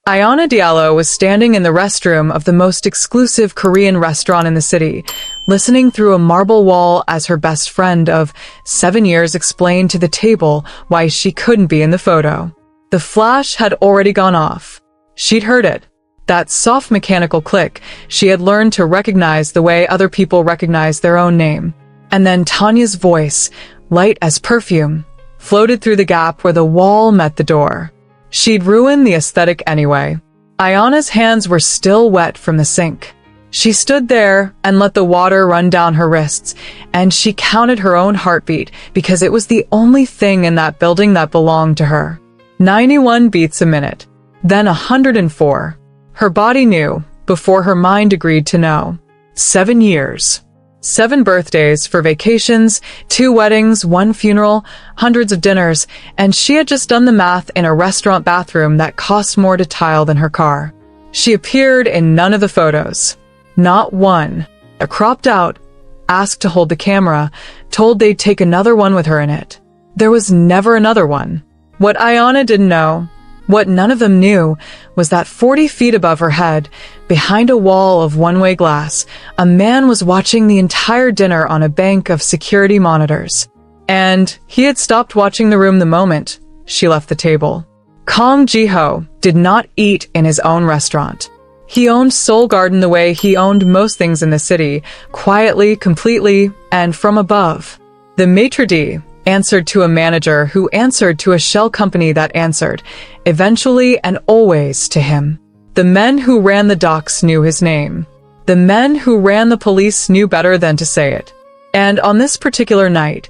Ayana Diallo was standing in the restroom of the most exclusive Korean restaurant in the city, listening through a marble wall as her best friend of 7 years explained to the table why she couldn't be in the photo. The flash had already gone off. She'd heard it. That soft mechanical click she had learned to recognize the way other people recognize their own name. And then Tanya's voice, light as perfume, floated through the gap where the wall met the door. She'd ruined the aesthetic anyway. Ayana's hands were still wet from the sink. She stood there and let the water run down her wrists, and she counted her own heartbeat because it was the only thing in that building that belonged to her. 91 beats a minute, then 104. Her body knew, before her mind agreed to know. 7 years. 7 birthdays, 4 vacations, 2 weddings, 1 funeral, hundreds of dinners, and she had just done the math in a restaurant bathroom that cost more to tile than her car. She appeared in none of the photos. Not one. A cropped out, asked to hold the camera, told they'd take another one with her in it. There was never another one. What Ayana didn't know, what none of them knew, was that 40 feet above her head, behind a wall of one-way glass, a man was watching the entire dinner on a bank of security monitors. And he had stopped watching the room the moment she left the table. Kang Ji-ho did not eat in his own restaurant. He owned Seoul Garden the way he owned most things in the city, quietly, completely, and from above. The maitre d' answered to a manager who answered to a shell company that answered, eventually and always to him. The men who ran the docks knew his name. The men who ran the police knew better than to say it. And on this particular night,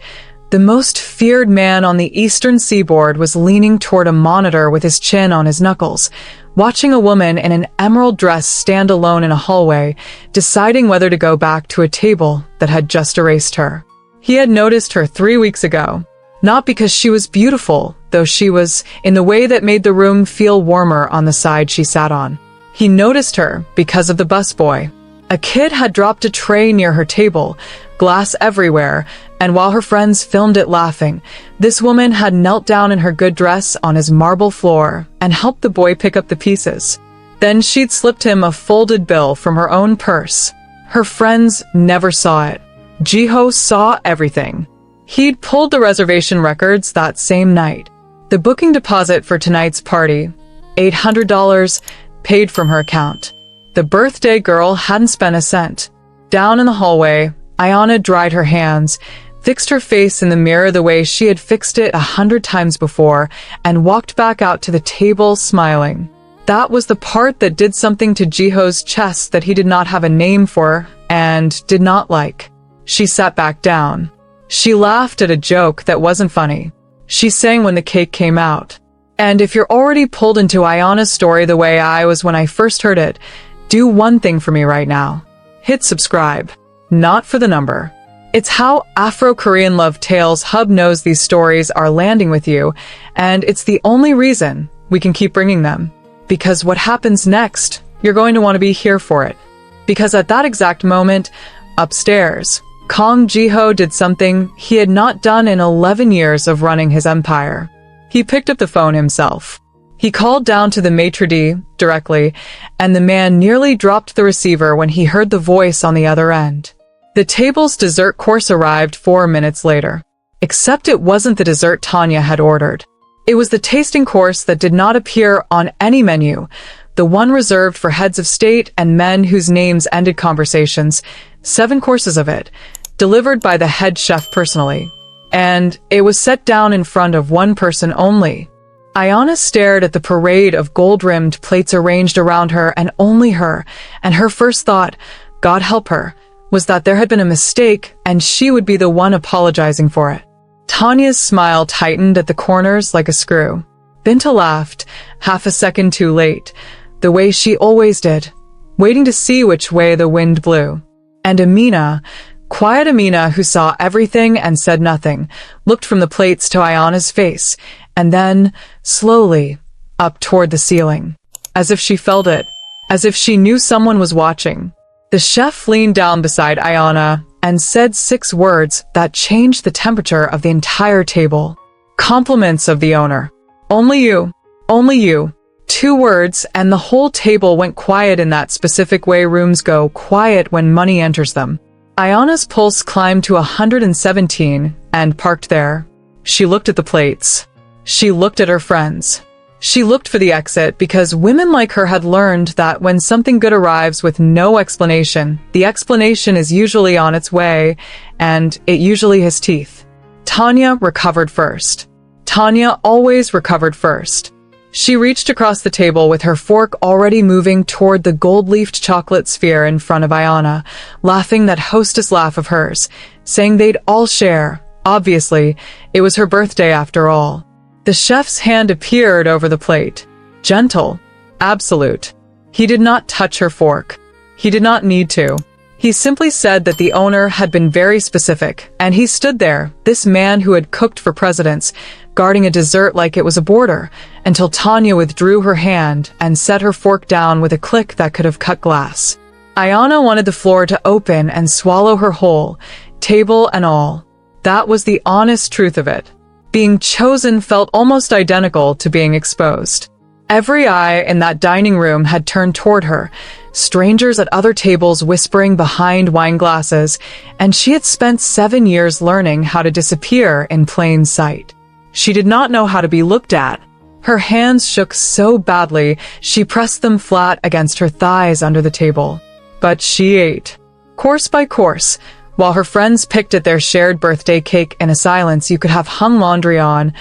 the most feared man on the eastern seaboard was leaning toward a monitor with his chin on his knuckles, watching a woman in an emerald dress stand alone in a hallway, deciding whether to go back to a table that had just erased her. He had noticed her 3 weeks ago, not because she was beautiful, though she was, in the way that made the room feel warmer on the side she sat on. He noticed her because of the busboy. A kid had dropped a tray near her table, glass everywhere, and while her friends filmed it laughing, this woman had knelt down in her good dress on his marble floor and helped the boy pick up the pieces. Then she'd slipped him a folded bill from her own purse. Her friends never saw it. Ji-ho saw everything. He'd pulled the reservation records that same night. The booking deposit for tonight's party, $800, paid from her account. The birthday girl hadn't spent a cent. Down in the hallway, Ayana dried her hands, fixed her face in the mirror the way she had fixed it 100 times before, and walked back out to the table smiling. That was the part that did something to Ji-ho's chest that he did not have a name for and did not like. She sat back down. She laughed at a joke that wasn't funny. She sang when the cake came out. And if you're already pulled into Ayana's story the way I was when I first heard it, do one thing for me right now. Hit subscribe. Not for the number. It's how Afro-Korean Love Tales Hub knows these stories are landing with you, and it's the only reason we can keep bringing them. Because what happens next, you're going to want to be here for it. Because at that exact moment, upstairs, Kang Ji-ho did something he had not done in 11 years of running his empire. He picked up the phone himself. He called down to the maitre d' directly, and the man nearly dropped the receiver when he heard the voice on the other end. The table's dessert course arrived 4 minutes later. Except it wasn't the dessert Tanya had ordered. It was the tasting course that did not appear on any menu, the one reserved for heads of state and men whose names ended conversations, 7 courses of it, delivered by the head chef personally. And it was set down in front of one person only. Ayana stared at the parade of gold-rimmed plates arranged around her and only her, and her first thought, God help her, was that there had been a mistake and she would be the one apologizing for it. Tanya's smile tightened at the corners like a screw. Binta laughed, half a second too late, the way she always did, waiting to see which way the wind blew. And Amina, quiet Amina who saw everything and said nothing, looked from the plates to Ayana's face, and then, slowly, up toward the ceiling. As if she felt it, as if she knew someone was watching. The chef leaned down beside Ayana and said 6 words that changed the temperature of the entire table. Compliments of the owner. Only you, 2 words, and the whole table went quiet in that specific way rooms go quiet when money enters them. Ayana's pulse climbed to 117 and parked there. She looked at the plates. She looked at her friends. She looked for the exit because women like her had learned that when something good arrives with no explanation, the explanation is usually on its way, and it usually has teeth. Tanya recovered first. Tanya always recovered first. She reached across the table with her fork already moving toward the gold-leafed chocolate sphere in front of Ayana, laughing that hostess laugh of hers, saying they'd all share. Obviously, it was her birthday after all. The chef's hand appeared over the plate. Gentle. Absolute. He did not touch her fork. He did not need to. He simply said that the owner had been very specific, and he stood there, this man who had cooked for presidents, guarding a dessert like it was a border, until Tanya withdrew her hand and set her fork down with a click that could have cut glass. Ayana wanted the floor to open and swallow her whole, table and all. That was the honest truth of it. Being chosen felt almost identical to being exposed. Every eye in that dining room had turned toward her, strangers at other tables whispering behind wine glasses, and she had spent 7 years learning how to disappear in plain sight. She did not know how to be looked at. Her hands shook so badly, she pressed them flat against her thighs under the table. But she ate. Course by course, while her friends picked at their shared birthday cake in a silence you could have hung laundry on,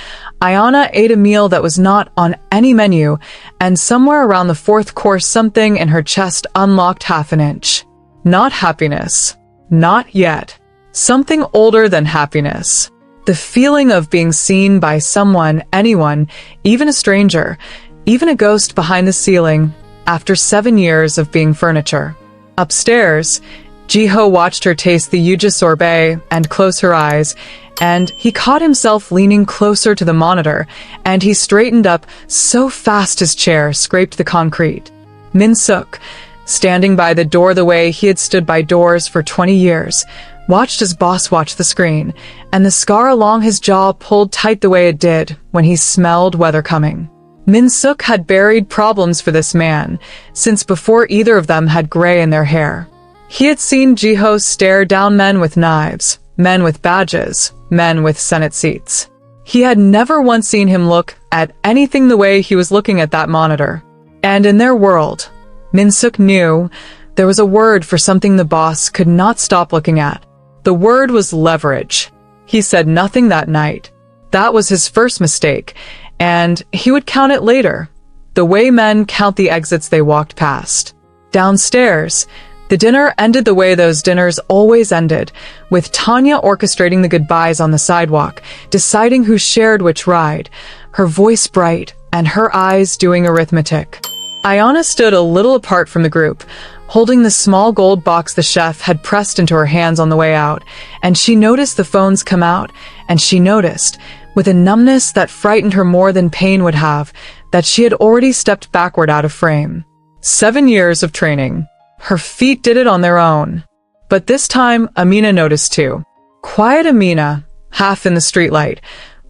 Ayana ate a meal that was not on any menu, and somewhere around the 4th course something in her chest unlocked half an inch. Not happiness. Not yet. Something older than happiness. The feeling of being seen by someone, anyone, even a stranger, even a ghost behind the ceiling, after 7 years of being furniture. Upstairs, Jiho watched her taste the yuja sorbet and close her eyes, and he caught himself leaning closer to the monitor, and he straightened up so fast his chair scraped the concrete. Min-suk, standing by the door the way he had stood by doors for 20 years, watched his boss watch the screen, and the scar along his jaw pulled tight the way it did when he smelled weather coming. Min-suk had buried problems for this man, since before either of them had gray in their hair. He had seen Jiho stare down men with knives, men with badges, men with Senate seats. He had never once seen him look at anything the way he was looking at that monitor. And in their world, Min-suk knew there was a word for something the boss could not stop looking at. The word was leverage. He said nothing that night. That was his first mistake, and he would count it later, the way men count the exits they walked past. Downstairs, the dinner ended the way those dinners always ended, with Tanya orchestrating the goodbyes on the sidewalk, deciding who shared which ride, her voice bright and her eyes doing arithmetic. Ayana stood a little apart from the group, holding the small gold box the chef had pressed into her hands on the way out, and she noticed the phones come out, and she noticed, with a numbness that frightened her more than pain would have, that she had already stepped backward out of frame. 7 years of training. Her feet did it on their own. But this time, Amina noticed too. Quiet Amina, half in the streetlight,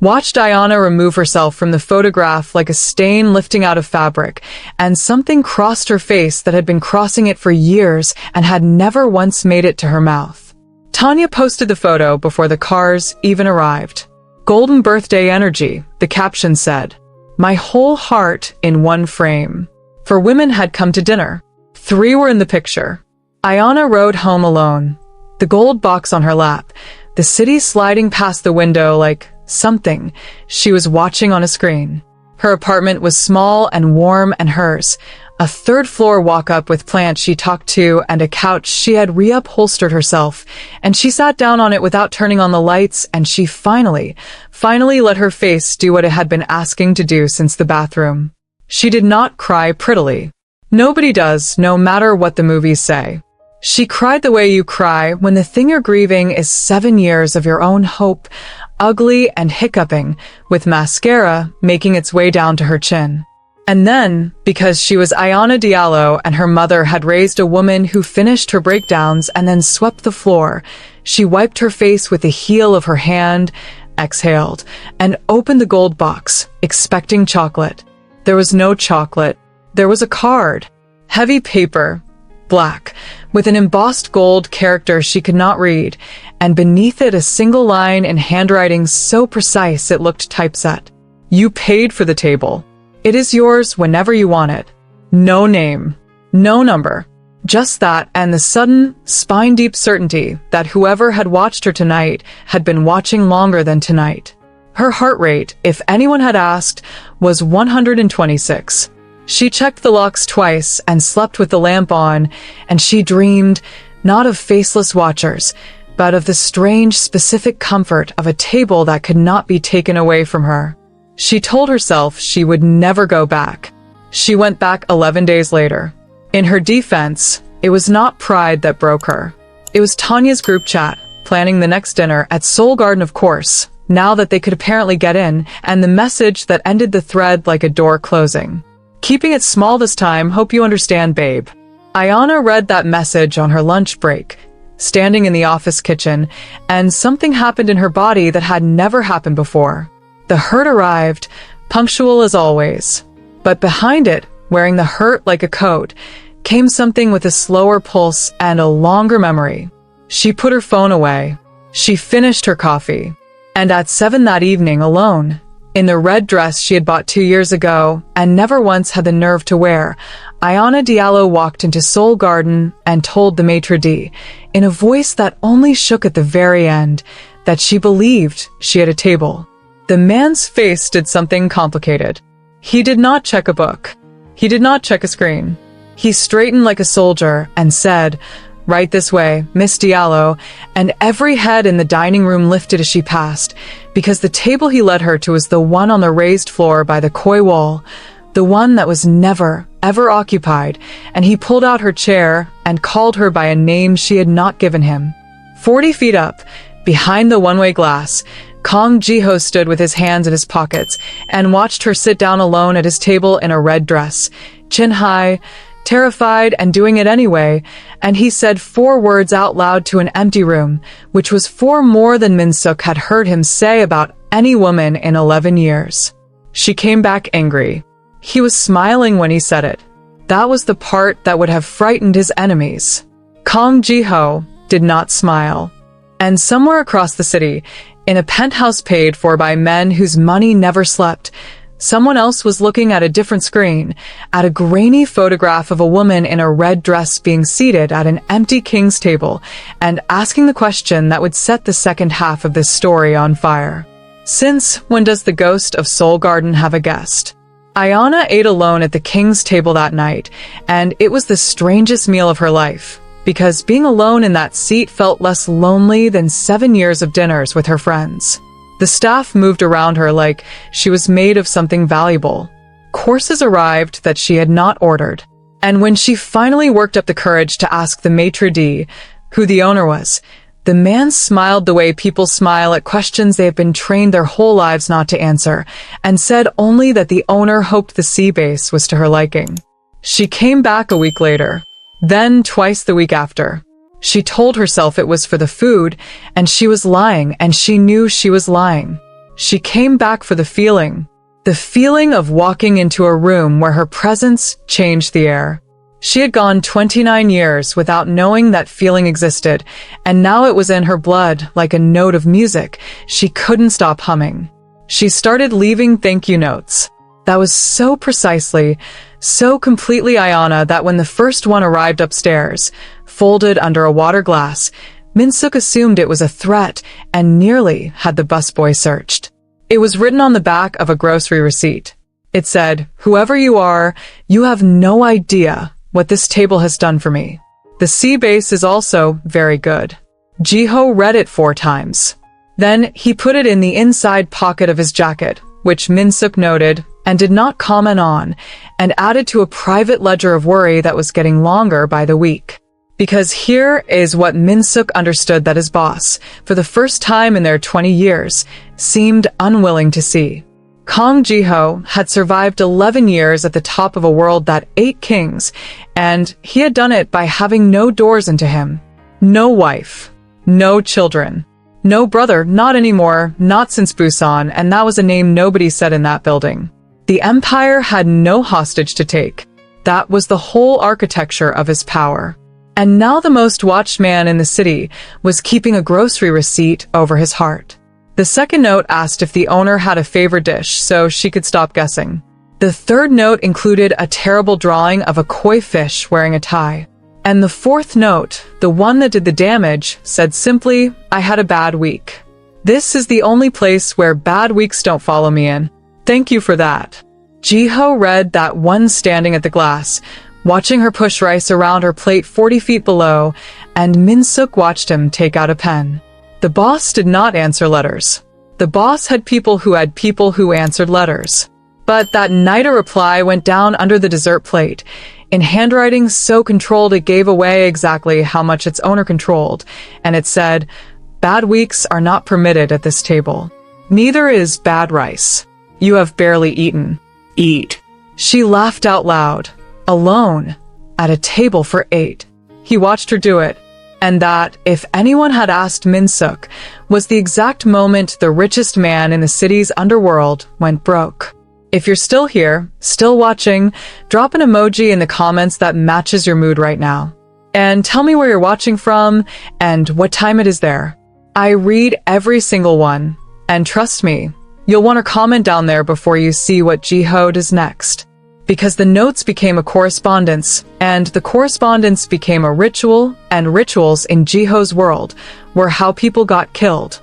watched Ayana remove herself from the photograph like a stain lifting out of fabric, and something crossed her face that had been crossing it for years and had never once made it to her mouth. Tanya posted the photo before the cars even arrived. Golden birthday energy, the caption said. My whole heart in one frame. 4 women had come to dinner. 3 were in the picture. Ayana rode home alone, the gold box on her lap, the city sliding past the window like something she was watching on a screen. Her apartment was small and warm and hers, a 3rd-floor walk-up with plants she talked to and a couch she had reupholstered herself, and she sat down on it without turning on the lights, and she finally let her face do what it had been asking to do since the bathroom. She did not cry prettily. Nobody does, no matter what the movies say. She cried the way you cry when the thing you're grieving is 7 years of your own hope, ugly and hiccuping, with mascara making its way down to her chin. And then, because she was Ayana Diallo and her mother had raised a woman who finished her breakdowns and then swept the floor, she wiped her face with the heel of her hand, exhaled, and opened the gold box, expecting chocolate. There was no chocolate. There was a card. Heavy paper, black, with an embossed gold character she could not read, and beneath it a single line in handwriting so precise it looked typeset. You paid for the table. It is yours whenever you want it. No name. No number. Just that and the sudden, spine-deep certainty that whoever had watched her tonight had been watching longer than tonight. Her heart rate, if anyone had asked, was 126. She checked the locks twice and slept with the lamp on, and she dreamed, not of faceless watchers, but of the strange, specific comfort of a table that could not be taken away from her. She told herself she would never go back. She went back 11 days later. In her defense, it was not pride that broke her. It was Tanya's group chat, planning the next dinner at Soul Garden, of course, now that they could apparently get in, and the message that ended the thread like a door closing. Keeping it small this time, hope you understand, babe. Ayana read that message on her lunch break, standing in the office kitchen, and something happened in her body that had never happened before. The hurt arrived, punctual as always. But behind it, wearing the hurt like a coat, came something with a slower pulse and a longer memory. She put her phone away. She finished her coffee. And at 7 that evening, alone, in the red dress she had bought 2 years ago and never once had the nerve to wear, Ayana Diallo walked into Soul Garden and told the maitre d', in a voice that only shook at the very end, that she believed she had a table. The man's face did something complicated. He did not check a book. He did not check a screen. He straightened like a soldier and said, "Right this way, Miss Diallo," and every head in the dining room lifted as she passed, because the table he led her to was the one on the raised floor by the koi wall, the one that was never, ever occupied, and he pulled out her chair and called her by a name she had not given him. 40 feet up, behind the one-way glass, Kong Jiho stood with his hands in his pockets and watched her sit down alone at his table in a red dress, chin high, terrified and doing it anyway, and he said 4 words out loud to an empty room, which was 4 more than Min-suk had heard him say about any woman in 11 years. She came back angry. He was smiling when he said it. That was the part that would have frightened his enemies. Kong Jiho did not smile. And somewhere across the city, in a penthouse paid for by men whose money never slept, someone else was looking at a different screen, at a grainy photograph of a woman in a red dress being seated at an empty king's table and asking the question that would set the second half of this story on fire. Since when does the ghost of Soul Garden have a guest? Ayana ate alone at the king's table that night, and it was the strangest meal of her life, because being alone in that seat felt less lonely than 7 years of dinners with her friends. The staff moved around her like she was made of something valuable. Courses arrived that she had not ordered. And when she finally worked up the courage to ask the maitre d' who the owner was, the man smiled the way people smile at questions they have been trained their whole lives not to answer, and said only that the owner hoped the sea base was to her liking. She came back a week later, then twice the week after. She told herself it was for the food, and she was lying, and she knew she was lying. She came back for the feeling of walking into a room where her presence changed the air. She had gone 29 years without knowing that feeling existed, and now it was in her blood like a note of music she couldn't stop humming. She started leaving thank you notes. That was so precisely, so completely Ayana that when the first one arrived upstairs, folded under a water glass, Min-suk assumed it was a threat and nearly had the busboy searched. It was written on the back of a grocery receipt. It said, "Whoever you are, you have no idea what this table has done for me. The sea base is also very good." Jiho read it 4 times. Then he put it in the inside pocket of his jacket, which Min-suk noted and did not comment on, and added to a private ledger of worry that was getting longer by the week. Because here is what Min-suk understood that his boss, for the first time in their 20 years, seemed unwilling to see. Kong Jiho had survived 11 years at the top of a world that 8 kings, and he had done it by having no doors into him. No wife. No children. No brother, not anymore, not since Busan, and that was a name nobody said in that building. The empire had no hostage to take. That was the whole architecture of his power. And now the most watched man in the city was keeping a grocery receipt over his heart. The second note asked if the owner had a favorite dish so she could stop guessing. The third note included a terrible drawing of a koi fish wearing a tie. And the fourth note, the one that did the damage, said simply, "I had a bad week. This is the only place where bad weeks don't follow me in. Thank you for that." Jiho read that one standing at the glass, watching her push rice around her plate 40 feet below, and Min-suk watched him take out a pen. The boss did not answer letters. The boss had people who answered letters. But that night a reply went down under the dessert plate, in handwriting so controlled it gave away exactly how much its owner controlled, and it said, "Bad weeks are not permitted at this table. Neither is bad rice. You have barely eaten. Eat." She laughed out loud, alone, at a table for 8. He watched her do it, and that, if anyone had asked Min-suk, was the exact moment the richest man in the city's underworld went broke. If you're still here, still watching, drop an emoji in the comments that matches your mood right now. And tell me where you're watching from and what time it is there. I read every single one, and trust me, you'll want to comment down there before you see what Jiho does next. Because the notes became a correspondence, and the correspondence became a ritual, and rituals in Jiho's world were how people got killed.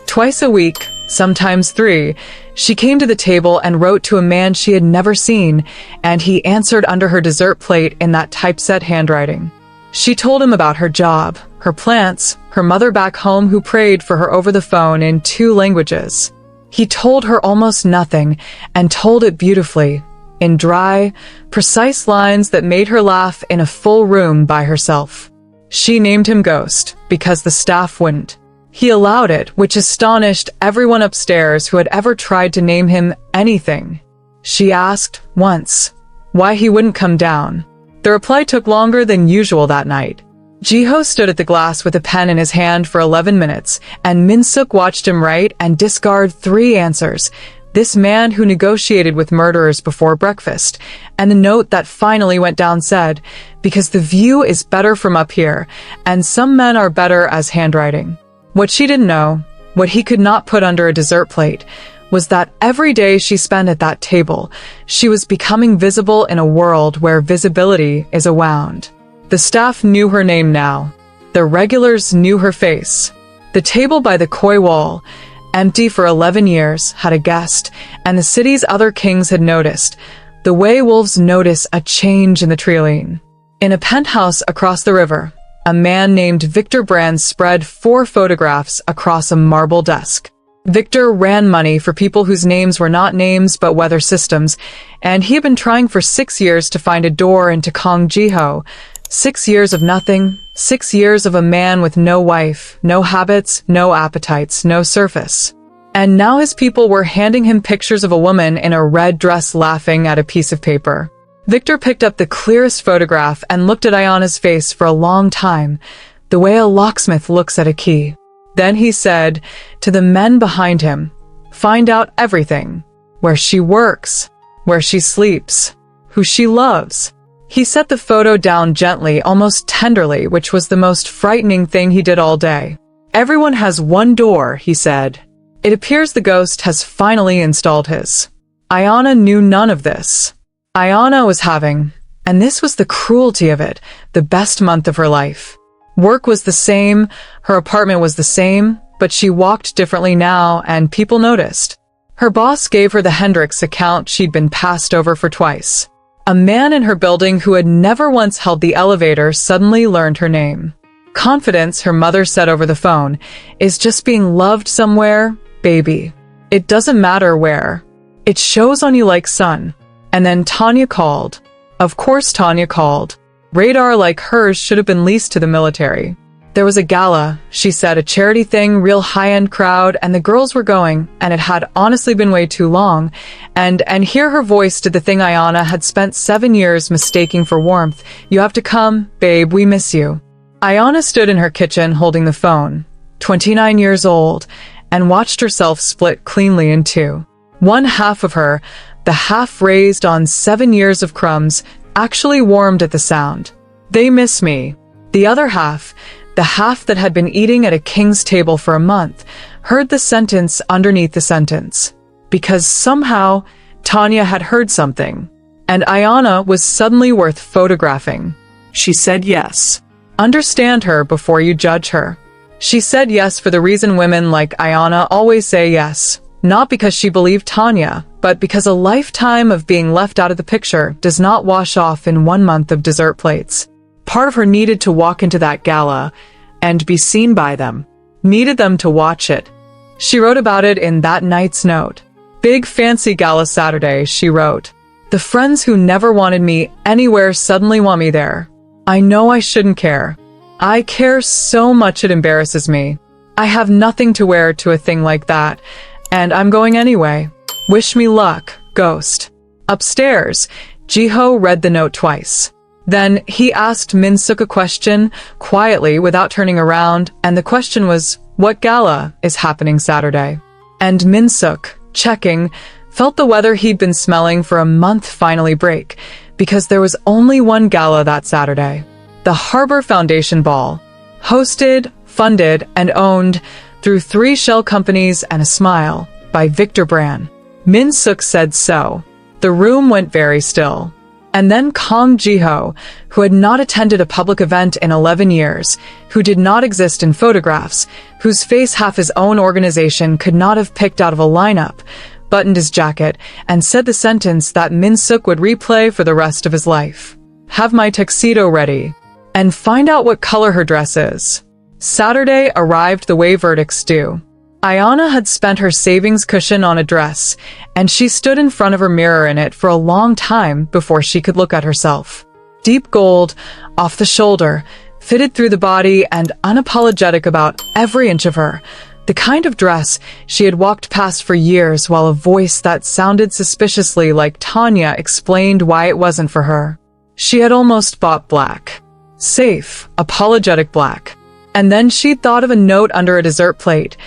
Twice a week, sometimes 3, she came to the table and wrote to a man she had never seen, and he answered under her dessert plate in that typeset handwriting. She told him about her job, her plants, her mother back home who prayed for her over the phone in 2 languages. He told her almost nothing, and told it beautifully, in dry, precise lines that made her laugh in a full room by herself. She named him Ghost, because the staff wouldn't. He allowed it, which astonished everyone upstairs who had ever tried to name him anything. She asked, once, why he wouldn't come down. The reply took longer than usual that night. Jiho stood at the glass with a pen in his hand for 11 minutes, and Min-suk watched him write and discard 3 answers. This man who negotiated with murderers before breakfast, and the note that finally went down said, "Because the view is better from up here, and some men are better as handwriting." What she didn't know, what he could not put under a dessert plate, was that every day she spent at that table, she was becoming visible in a world where visibility is a wound. The staff knew her name now. The regulars knew her face. The table by the koi wall, empty for 11 years, had a guest, and the city's other kings had noticed, the way wolves notice a change in the trillion. In a penthouse across the river, a man named Victor Brand spread 4 photographs across a marble desk. Victor ran money for people whose names were not names but weather systems, and he had been trying for 6 years to find a door into Kong Jiho. 6 years of nothing, 6 years of a man with no wife, no habits, no appetites, no surface. And now his people were handing him pictures of a woman in a red dress laughing at a piece of paper. Victor picked up the clearest photograph and looked at Ayana's face for a long time, the way a locksmith looks at a key. Then he said to the men behind him, "Find out everything. Where she works, where she sleeps, who she loves." He set the photo down gently, almost tenderly, which was the most frightening thing he did all day. "Everyone has one door," he said. It appears the ghost has finally installed his. Ayana knew none of this. Ayana was having, and this was the cruelty of it, the best month of her life. Work was the same, her apartment was the same, but she walked differently now, and people noticed. Her boss gave her the Hendricks account she'd been passed over for twice. A man in her building who had never once held the elevator suddenly learned her name. Confidence, her mother said over the phone, is just being loved somewhere, baby. It doesn't matter where. It shows on you like sun. And then Tanya called. Of course Tanya called. Radar like hers should have been leased to the military. There was a gala, she said, a charity thing, real high-end crowd, and the girls were going, and it had honestly been way too long. And here her voice did the thing Ayana had spent 7 years mistaking for warmth. "You have to come, babe, we miss you." Ayana stood in her kitchen holding the phone, 29 years old, and watched herself split cleanly in 2. One half of her, the half raised on 7 years of crumbs, actually warmed at the sound. They miss me. The other half, the half that had been eating at a king's table for a month, heard the sentence underneath the sentence. Because somehow, Tanya had heard something. And Ayana was suddenly worth photographing. She said yes. Understand her before you judge her. She said yes for the reason women like Ayana always say yes. Not because she believed Tanya, but because a lifetime of being left out of the picture does not wash off in 1 month of dessert plates. Part of her needed to walk into that gala and be seen by them. Needed them to watch it. She wrote about it in that night's note. Big fancy gala Saturday, she wrote. The friends who never wanted me anywhere suddenly want me there. I know I shouldn't care. I care so much it embarrasses me. I have nothing to wear to a thing like that, and I'm going anyway. Wish me luck, ghost. Upstairs, Jiho read the note twice. Then he asked Min-suk a question, quietly without turning around, and the question was, what gala is happening Saturday? And Min-suk, checking, felt the weather he'd been smelling for a month finally break, because there was only one gala that Saturday. The Harbor Foundation Ball. Hosted, funded, and owned through 3 shell companies and a smile by Victor Bran. Min-suk said so. The room went very still. And then Kong Jiho, who had not attended a public event in 11 years, who did not exist in photographs, whose face half his own organization could not have picked out of a lineup, buttoned his jacket, and said the sentence that Min-suk would replay for the rest of his life. Have my tuxedo ready. And find out what color her dress is. Saturday arrived the way verdicts do. Ayana had spent her savings cushion on a dress, and she stood in front of her mirror in it for a long time before she could look at herself. Deep gold, off the shoulder, fitted through the body and unapologetic about every inch of her. The kind of dress she had walked past for years while a voice that sounded suspiciously like Tanya explained why it wasn't for her. She had almost bought black. Safe, apologetic black. And then she'd thought of a note under a dessert plate.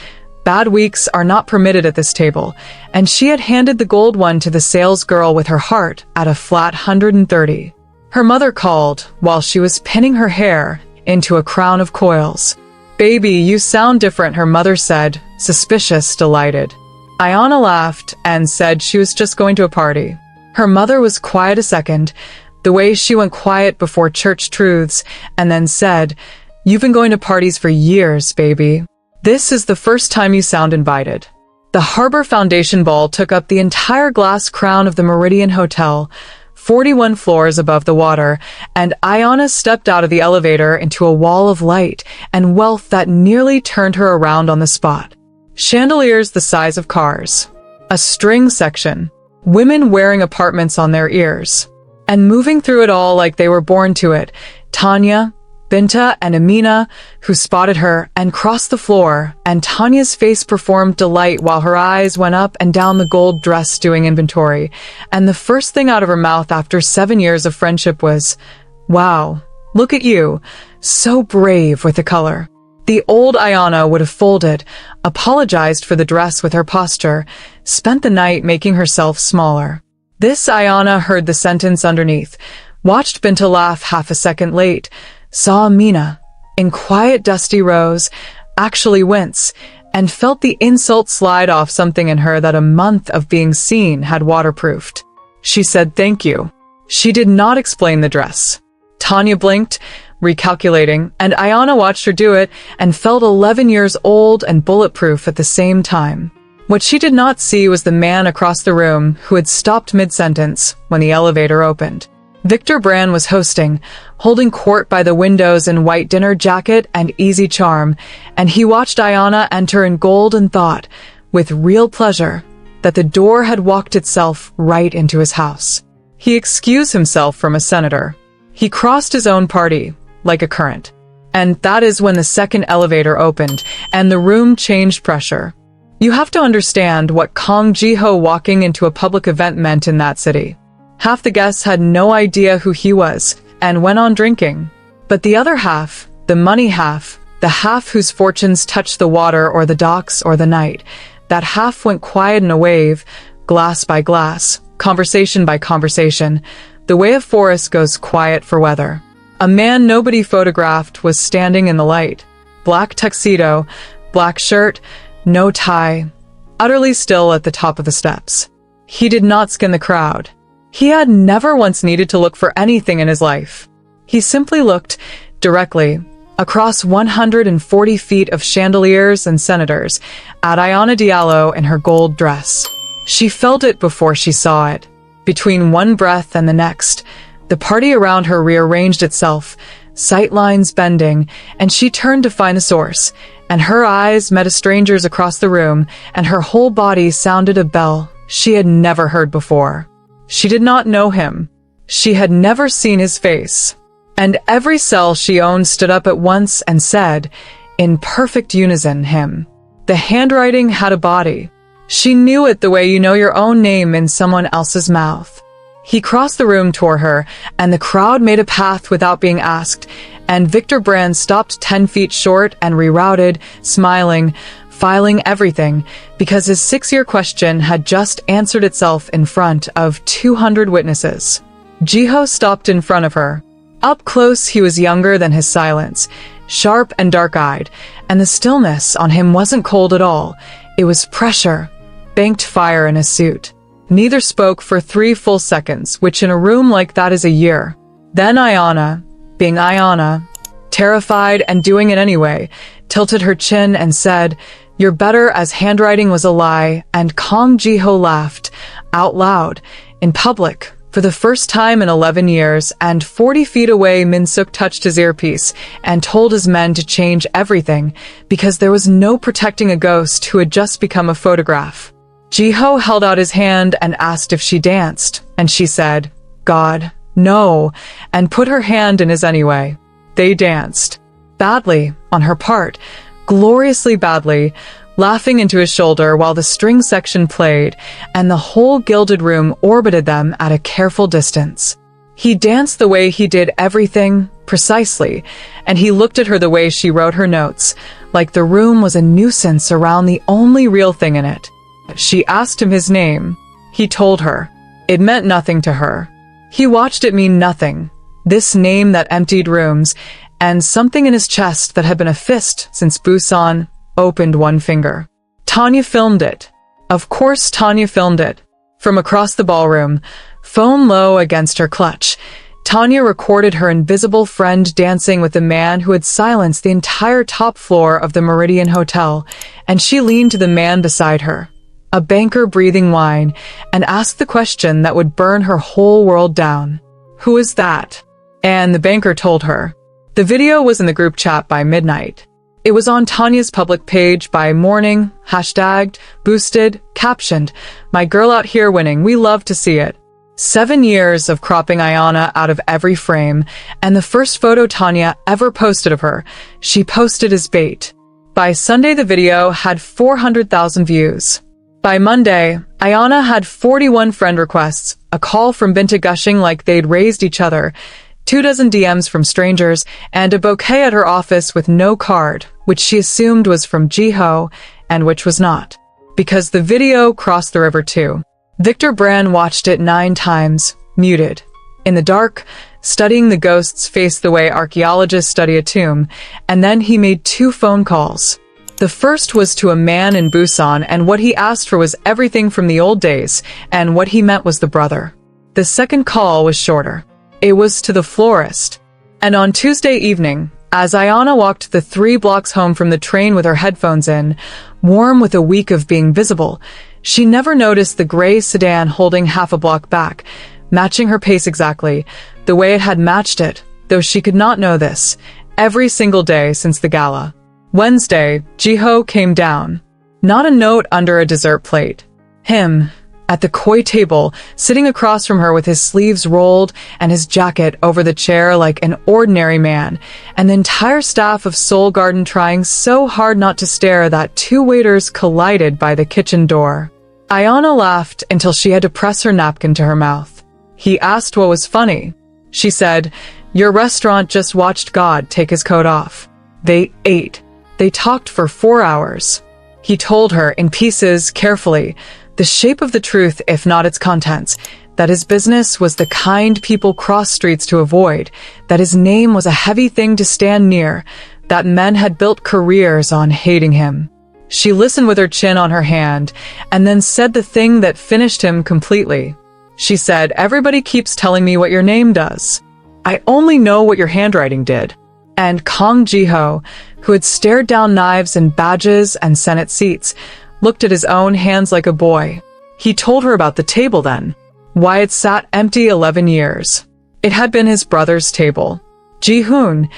Bad weeks are not permitted at this table, and she had handed the gold one to the sales girl with her heart at a flat 130. Her mother called while she was pinning her hair into a crown of coils. Baby, you sound different, her mother said, suspicious, delighted. Ayana laughed and said she was just going to a party. Her mother was quiet a second, the way she went quiet before church truths, and then said, You've been going to parties for years, baby. This is the first time you sound invited. The Harbor Foundation Ball took up the entire glass crown of the Meridian Hotel, 41 floors above the water, and Ayana stepped out of the elevator into a wall of light and wealth that nearly turned her around on the spot. Chandeliers the size of cars. A string section. Women wearing apartments on their ears. And moving through it all like they were born to it, Tanya, Binta, and Amina, who spotted her and crossed the floor, and Tanya's face performed delight while her eyes went up and down the gold dress doing inventory, and the first thing out of her mouth after 7 years of friendship was, Wow, look at you, so brave with the color. The old Ayana would have folded, apologized for the dress with her posture, spent the night making herself smaller. This Ayana heard the sentence underneath, watched Binta laugh half a second late, saw Amina, in quiet dusty rows, actually wince, and felt the insult slide off something in her that a month of being seen had waterproofed. She said thank you. She did not explain the dress. Tanya blinked, recalculating, and Ayana watched her do it and felt 11 years old and bulletproof at the same time. What she did not see was the man across the room who had stopped mid-sentence when the elevator opened. Victor Bran was hosting, holding court by the windows in white dinner jacket and easy charm, and he watched Ayana enter in gold and thought, with real pleasure, that the door had walked itself right into his house. He excused himself from a senator. He crossed his own party, like a current. And that is when the second elevator opened, and the room changed pressure. You have to understand what Kong Jiho walking into a public event meant in that city. Half the guests had no idea who he was, and went on drinking. But the other half, the money half, the half whose fortunes touched the water or the docks or the night, that half went quiet in a wave, glass by glass, conversation by conversation, the way a forest goes quiet for weather. A man nobody photographed was standing in the light. Black tuxedo, black shirt, no tie, utterly still at the top of the steps. He did not skin the crowd. He had never once needed to look for anything in his life. He simply looked directly across 140 feet of chandeliers and senators at Ayana Diallo in her gold dress. She felt it before she saw it. Between one breath and the next, the party around her rearranged itself, sight lines bending, and she turned to find the source, and her eyes met a stranger's across the room, and her whole body sounded a bell she had never heard before. She did not know him. She had never seen his face. And every cell she owned stood up at once and said, in perfect unison, him. The handwriting had a body. She knew it the way you know your own name in someone else's mouth. He crossed the room toward her, and the crowd made a path without being asked, and Victor Brand stopped 10 feet short and rerouted, smiling, filing everything, because his 6-year question had just answered itself in front of 200 witnesses. Jiho stopped in front of her. Up close, he was younger than his silence, sharp and dark-eyed, and the stillness on him wasn't cold at all. It was pressure, banked fire in his suit. Neither spoke for 3 full seconds, which in a room like that is a year. Then Ayana, being Ayana, terrified and doing it anyway, tilted her chin and said, "You're better," as handwriting was a lie, and Kong Jiho laughed, out loud, in public, for the first time in 11 years, and 40 feet away Min-suk touched his earpiece and told his men to change everything, because there was no protecting a ghost who had just become a photograph. Jiho held out his hand and asked if she danced, and she said, "God, no," and put her hand in his anyway. They danced. Badly, on her part, gloriously badly, laughing into his shoulder while the string section played, and the whole gilded room orbited them at a careful distance. He danced the way he did everything, precisely, and he looked at her the way she wrote her notes, like the room was a nuisance around the only real thing in it. She asked him his name. He told her. It meant nothing to her. He watched it mean nothing. This name that emptied rooms, and something in his chest that had been a fist since Busan opened one finger. Tanya filmed it. Of course Tanya filmed it. From across the ballroom, phone low against her clutch, Tanya recorded her invisible friend dancing with the man who had silenced the entire top floor of the Meridian Hotel, and she leaned to the man beside her, a banker breathing wine, and asked the question that would burn her whole world down. "Who is that?" And the banker told her. The video was in the group chat by midnight. It was on Tanya's public page by morning, hashtagged, boosted, captioned, "My girl out here winning, we love to see it." 7 years of cropping Ayana out of every frame, and the first photo Tanya ever posted of her, she posted as bait. By Sunday, the video had 400,000 views. By Monday, Ayana had 41 friend requests, a call from Binta gushing like they'd raised each other, 24 DMs from strangers, and a bouquet at her office with no card, which she assumed was from Jiho, and which was not. Because the video crossed the river too. Victor Brand watched it 9 times, muted. In the dark, studying the ghost's face the way archaeologists study a tomb, and then he made 2 phone calls. The first was to a man in Busan, and what he asked for was everything from the old days, and what he meant was the brother. The second call was shorter. It was to the florist. And on Tuesday evening, as Ayana walked the 3 blocks home from the train with her headphones in, warm with a week of being visible, she never noticed the gray sedan holding half a block back, matching her pace exactly, the way it had matched it, though she could not know this, every single day since the gala. Wednesday, Jiho came down. Not a note under a dessert plate. Him, at the koi table, sitting across from her with his sleeves rolled and his jacket over the chair like an ordinary man, and the entire staff of Seoul Garden trying so hard not to stare that 2 waiters collided by the kitchen door. Ayana laughed until she had to press her napkin to her mouth. He asked what was funny. She said, "Your restaurant just watched God take his coat off." They ate. They talked for 4 hours. He told her, in pieces, carefully, the shape of the truth if not its contents, that his business was the kind people cross streets to avoid, that his name was a heavy thing to stand near, that men had built careers on hating him. She listened with her chin on her hand, and then said the thing that finished him completely. She said, "Everybody keeps telling me what your name does. I only know what your handwriting did." And Kang Ji-ho, who had stared down knives and badges and Senate seats, looked at his own hands like a boy. He told her about the table then, why it sat empty 11 years. It had been his brother's table. Ji-hoon,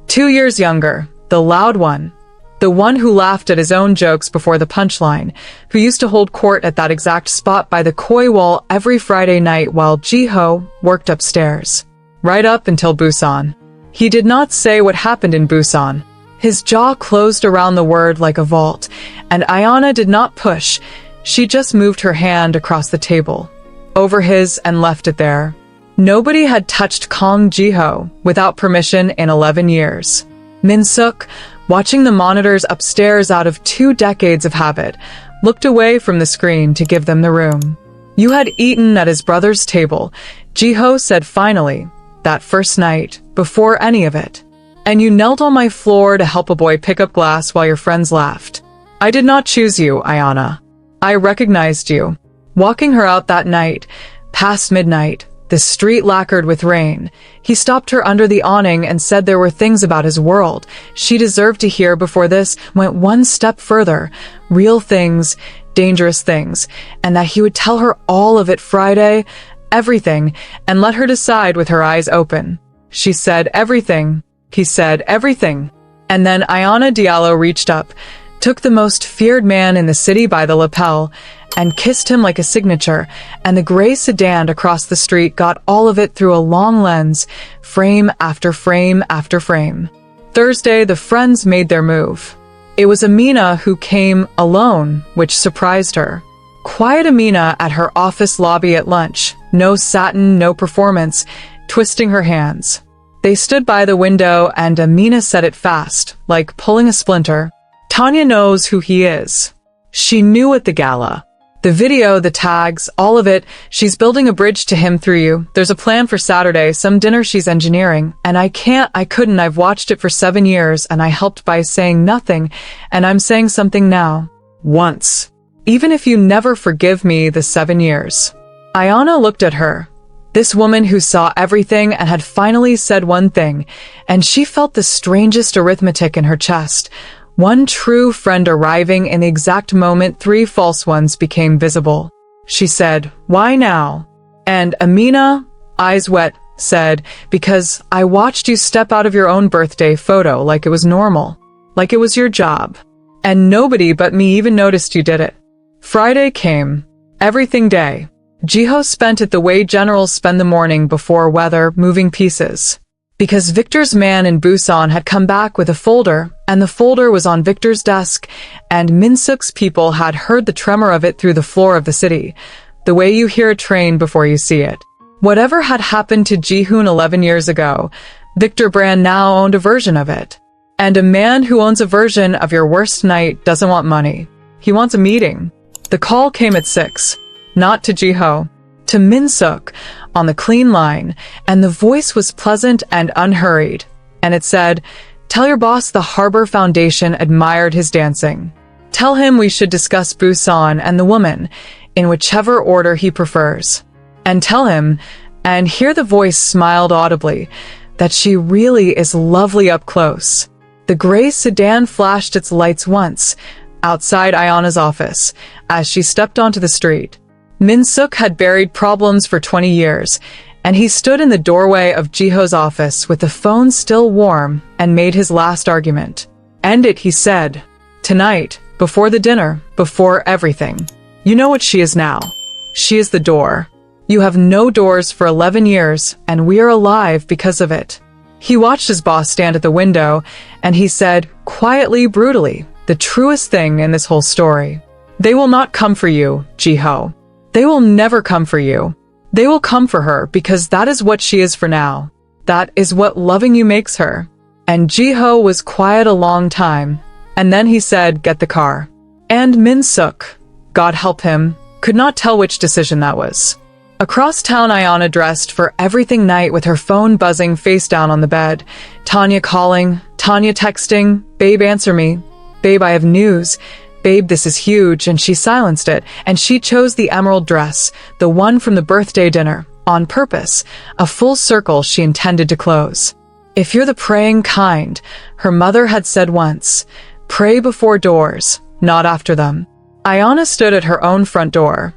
2 years younger, the loud one, the one who laughed at his own jokes before the punchline, who used to hold court at that exact spot by the koi wall every Friday night while Ji-ho worked upstairs. Right up until Busan. He did not say what happened in Busan. His jaw closed around the word like a vault, and Ayana did not push. She just moved her hand across the table, over his, and left it there. Nobody had touched Kang Ji-ho without permission in 11 years. Min-suk, watching the monitors upstairs out of 2 decades of habit, looked away from the screen to give them the room. "You had eaten at his brother's table," Ji-ho said finally, that first night, before any of it. "And you knelt on my floor to help a boy pick up glass while your friends laughed. I did not choose you, Ayana. I recognized you." Walking her out that night, past midnight, the street lacquered with rain, he stopped her under the awning and said there were things about his world she deserved to hear before this went one step further, real things, dangerous things, and that he would tell her all of it Friday, everything, and let her decide with her eyes open. She said everything. He said everything. And then Ayana Diallo reached up, took the most feared man in the city by the lapel, and kissed him like a signature, and the gray sedan across the street got all of it through a long lens, frame after frame after frame. Thursday, the friends made their move. It was Amina who came alone, which surprised her. Quiet Amina at her office lobby at lunch, no satin, no performance, twisting her hands. They stood by the window and Amina said it fast, like pulling a splinter. "Tanya knows who he is. She knew at the gala. The video, the tags, all of it, she's building a bridge to him through you. There's a plan for Saturday, some dinner she's engineering, and I couldn't, I've watched it for 7 years, and I helped by saying nothing, and I'm saying something now. Once. Even if you never forgive me the 7 years. Ayana looked at her. This woman who saw everything and had finally said one thing, and she felt the strangest arithmetic in her chest. One true friend arriving in the exact moment 3 false ones became visible. She said, "Why now?" And Amina, eyes wet, said, "Because I watched you step out of your own birthday photo like it was normal, like it was your job. And nobody but me even noticed you did it." Friday came. Everything day. Ji-ho spent it the way generals spend the morning before weather, moving pieces. Because Victor's man in Busan had come back with a folder, and the folder was on Victor's desk, and Min-suk's people had heard the tremor of it through the floor of the city, the way you hear a train before you see it. Whatever had happened to Ji-hoon 11 years ago, Victor Brand now owned a version of it. And a man who owns a version of your worst night doesn't want money. He wants a meeting. The call came at 6. Not to Ji-ho. To Min-suk, on the clean line, and the voice was pleasant and unhurried, and it said, "Tell your boss the Harbor Foundation admired his dancing. Tell him we should discuss Busan and the woman, in whichever order he prefers. And tell him," and here the voice smiled audibly, "that she really is lovely up close." The gray sedan flashed its lights once, outside Ayana's office, as she stepped onto the street. Min-suk had buried problems for 20 years, and he stood in the doorway of Ji-ho's office with the phone still warm and made his last argument. "End it," he said. "Tonight, before the dinner, before everything. You know what she is now. She is the door. You have no doors for 11 years, and we are alive because of it." He watched his boss stand at the window, and he said, quietly, brutally, the truest thing in this whole story. "They will not come for you, Ji-ho. They will never come for you. They will come for her because that is what she is for now. That is what loving you makes her." And Ji-ho was quiet a long time, and then he said, "Get the car." And Min-suk, God help him, Could not tell which decision that was. Across town, Ayana dressed for everything night with her phone buzzing face down on the bed. Tanya calling, Tanya texting, "Babe, answer me. Babe, I have news. Babe, this is huge," and she silenced it, and she chose the emerald dress, the one from the birthday dinner, on purpose, a full circle she intended to close. "If you're the praying kind," her mother had said once, "pray before doors, not after them." Ayana stood at her own front door,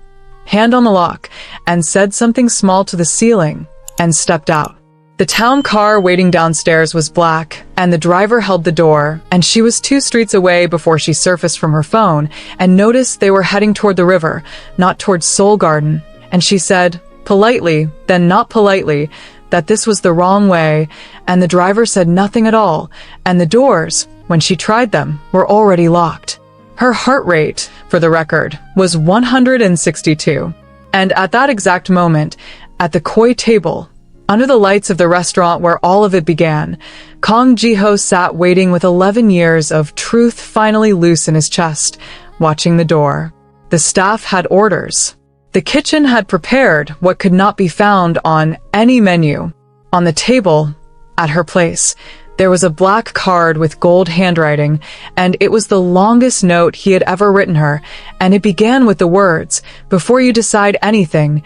hand on the lock, and said something small to the ceiling, and stepped out. The town car waiting downstairs was black, and the driver held the door, and she was 2 streets away before she surfaced from her phone and noticed they were heading toward the river, not toward Soul Garden, and she said, politely, then not politely, that this was the wrong way, and the driver said nothing at all, and the doors, when she tried them, were already locked. Her heart rate, for the record, was 162. And at that exact moment, at the koi table, under the lights of the restaurant where all of it began, Kong Jiho sat waiting with 11 years of truth finally loose in his chest, watching the door. The staff had orders. The kitchen had prepared what could not be found on any menu. On the table, at her place, there was a black card with gold handwriting, and it was the longest note he had ever written her, and it began with the words, "Before you decide anything,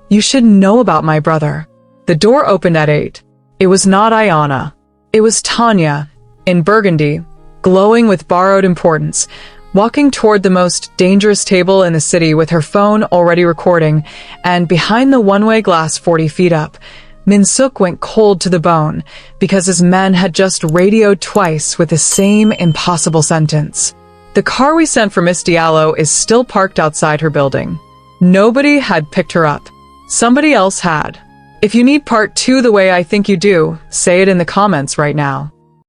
you should know about my brother." The door opened at 8. It was not Ayana. It was Tanya, in burgundy, glowing with borrowed importance, walking toward the most dangerous table in the city with her phone already recording, and behind the one-way glass 40 feet up, Min-suk went cold to the bone because his men had just radioed twice with the same impossible sentence. "The car we sent for Miss Diallo is still parked outside her building. Nobody had picked her up. Somebody else had. If you need part 2 the way I think you do, say it in the comments right now."